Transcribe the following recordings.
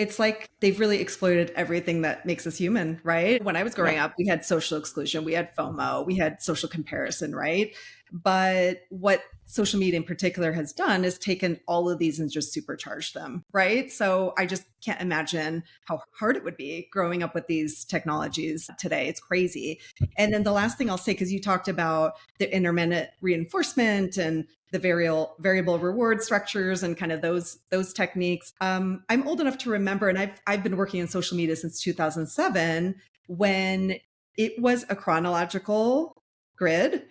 It's like they've really exploited everything that makes us human, right? When I was growing Yeah. up, we had social exclusion, we had FOMO, we had social comparison, right? But what social media in particular has done is taken all of these and just supercharged them, right? So I just can't imagine how hard it would be growing up with these technologies today. It's crazy. And then the last thing I'll say, because you talked about the intermittent reinforcement and the variable reward structures and kind of those techniques. I'm old enough to remember, and I've been working in social media since 2007 when it was a chronological grid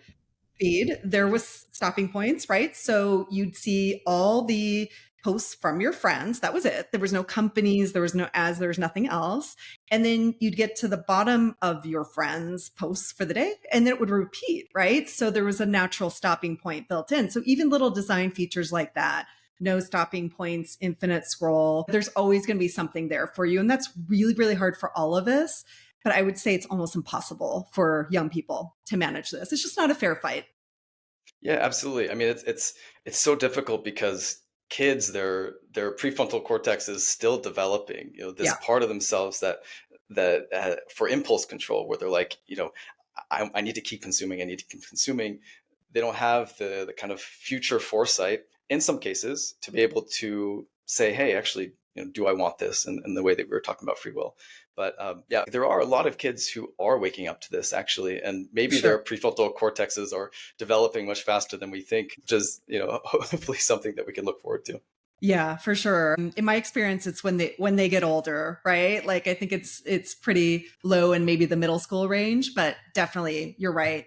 feed. There was stopping points, right? So you'd see all the posts from your friends. That was it. There was no companies, there was no ads, there was nothing else. And then you'd get to the bottom of your friends' posts for the day, and then it would repeat, right? So there was a natural stopping point built in. So even little design features like that, no stopping points, infinite scroll, there's always going to be something there for you. And that's really, really hard for all of us. But I would say it's almost impossible for young people to manage this. It's just not a fair fight. Yeah, absolutely. I mean, it's so difficult because kids, their prefrontal cortex is still developing. This Yeah. part of themselves that for impulse control, where they're like, I need to keep consuming. I need to keep consuming. They don't have the kind of future foresight in some cases to be able to say, hey, actually, do I want this? And the way that we were talking about free will. But yeah, there are a lot of kids who are waking up to this actually, and maybe Sure. their prefrontal cortexes are developing much faster than we think, which is, hopefully something that we can look forward to. Yeah, for sure. In my experience, it's when they get older, right? Like I think it's pretty low in maybe the middle school range, but definitely you're right.